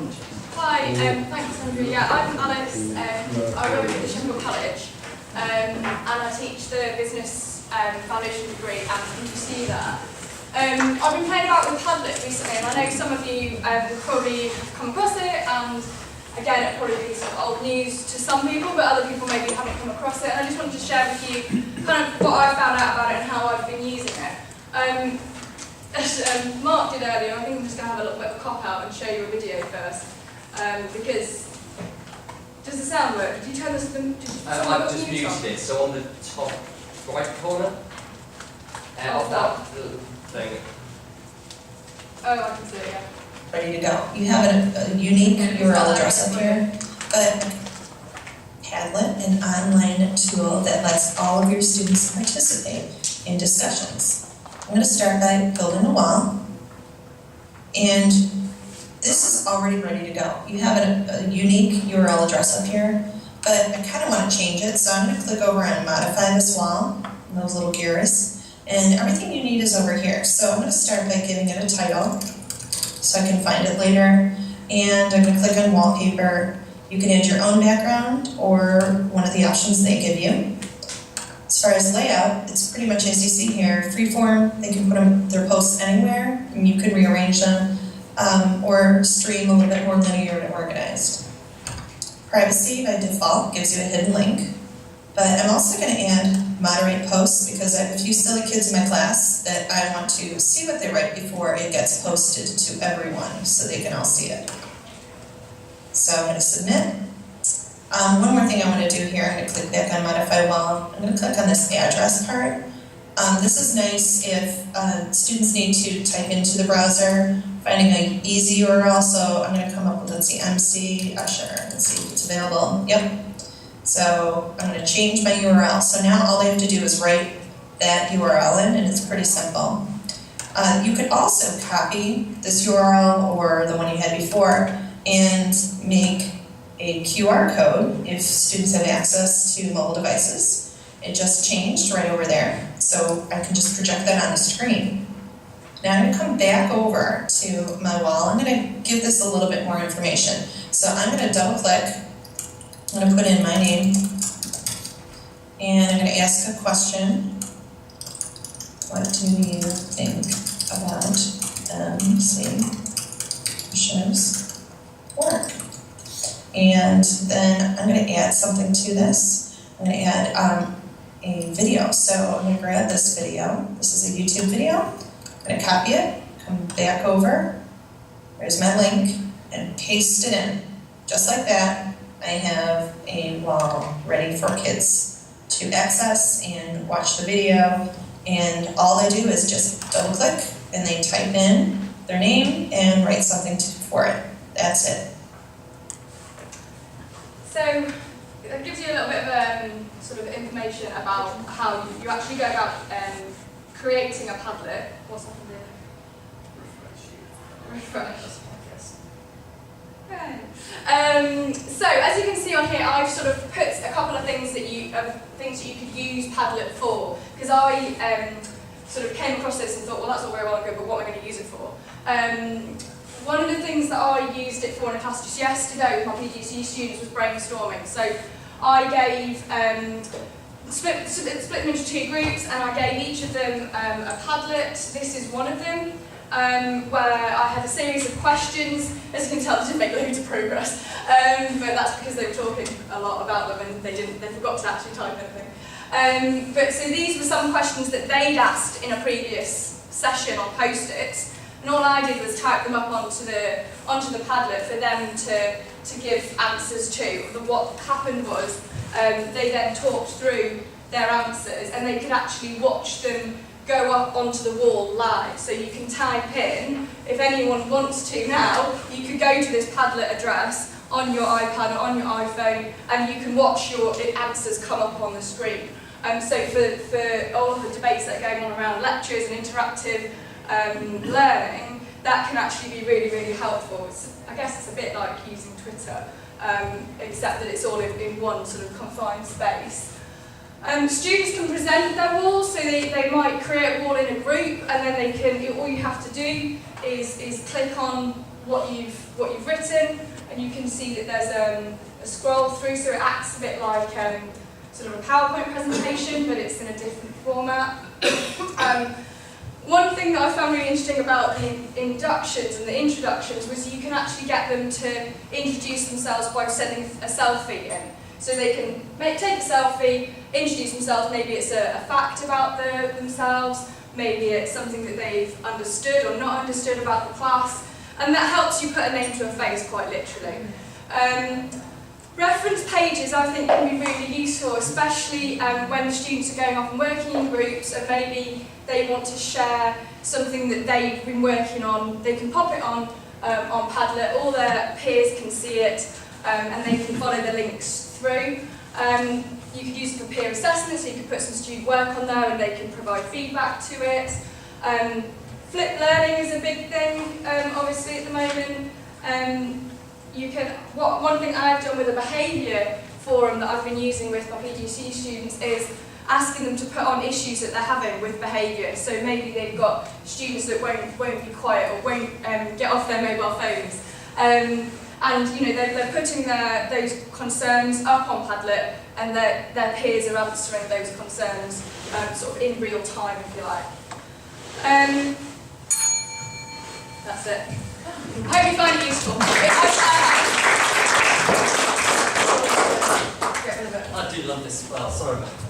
Hi, thanks Andrew. Yeah, I'm Alice. I work at the Sheffield College and I teach the business foundation degree at TeachMeet there. I've been playing about with Padlet recently and I know some of you probably have come across it, and again it'll probably be sort of old news to some people, but other people maybe haven't come across it, and I just wanted to share with you kind of what I found out about it and how I've been using it. As Mark did earlier, I think I'm just going to have a little bit of a cop-out and show you a video first. Because, does the sound work? Did you turn this? I've just muted it, so on the top right corner of that little thing. Oh, I can see it, yeah. Ready to go. You have a unique URL address up here, but Padlet, an online tool that lets all of your students participate in discussions. I'm going to start by building a wall, and this is already ready to go. You have a unique URL address up here, but I kind of want to change it, so I'm going to click over and modify this wall, those little gears, and everything you need is over here. So I'm going to start by giving it a title, so I can find it later, and I'm going to click on wallpaper. You can add your own background or one of the options they give you. As far as layout, it's pretty much as you see here, freeform. They can put their posts anywhere, and you can rearrange them, or stream a little bit more linear and organized. Privacy by default gives you a hidden link, but I'm also going to add moderate posts because I have a few silly kids in my class that I want to see what they write before it gets posted to everyone so they can all see it. So I'm going to submit. One more thing I want to do here, I'm going to click back on Modify Wall. I'm going to click on this address part. This is nice if students need to type into the browser, finding an easy URL. So I'm going to come up with, let's see, MC Usher. Let's see if it's available. Yep. So I'm going to change my URL. So now all they have to do is write that URL in, and it's pretty simple. You could also copy this URL or the one you had before and make a QR code if students have access to mobile devices. It just changed right over there, so I can just project that on the screen. Now I'm going to come back over to my wall. I'm going to give this a little bit more information. So I'm going to double click. I'm going to put in my name, and I'm going to ask a question. What do you think about MC Usher's work? And then I'm going to add something to this. I'm going to add a video. So I'm going to grab this video. This is a YouTube video. I'm going to copy it, come back over. There's my link, and paste it in. Just like that, I have a wall ready for kids to access and watch the video. And all they do is just double click, and they type in their name and write something for it. That's it. So it gives you a little bit of sort of information about how you actually go about creating a Padlet. What's happened here? Refresh. Okay. So as you can see on here, I've sort of put a couple of things that you could use Padlet for, because I sort of came across this and thought, well, that's all very well and good, but what am I going to use it for? One of the things that I used it for in a class just yesterday with my PGCE students was brainstorming. So I gave, split them into two groups, and I gave each of them a Padlet. This is one of them, where I had a series of questions. As you can tell, they didn't make loads of progress, but that's because they were talking a lot about them and they forgot to actually type anything. But so these were some questions that they'd asked in a previous session on Post-its. And all I did was type them up onto the Padlet for them to give answers to. What happened was they then talked through their answers, and they could actually watch them go up onto the wall live. So you can type in, if anyone wants to now, you could go to this Padlet address on your iPad or on your iPhone, and you can watch your answers come up on the screen. So for all of the debates that are going on around lectures and interactive learning, that can actually be really, really helpful. I guess it's a bit like using Twitter, except that it's all in one sort of confined space. Students can present their walls, so they might create a wall in a group, and then they can, all you have to do is click on what you've written, and you can see that there's a scroll through, so it acts a bit like sort of a PowerPoint presentation, but it's in a different format. One thing that I found really interesting about the inductions and the introductions was you can actually get them to introduce themselves by sending a selfie in. So they can take a selfie, introduce themselves, maybe it's a fact about themselves, maybe it's something that they've understood or not understood about the class, and that helps you put a name to a face quite literally. Reference pages I think can be really useful, especially when the students are going off and working in groups and maybe they want to share something that they've been working on. They can pop it on Padlet, all their peers can see it, and they can follow the links through. You could use it for peer assessment, so you could put some student work on there and they can provide feedback to it. Flipped learning is a big thing, obviously, at the moment. One thing I've done with a behaviour forum that I've been using with my PGC students is asking them to put on issues that they're having with behaviour. So maybe they've got students that won't be quiet or won't get off their mobile phones. And they're putting those concerns up on Padlet, and their peers are answering those concerns sort of in real time, if you like. That's it. I hope you find it useful. I do love this. Well, sorry about that.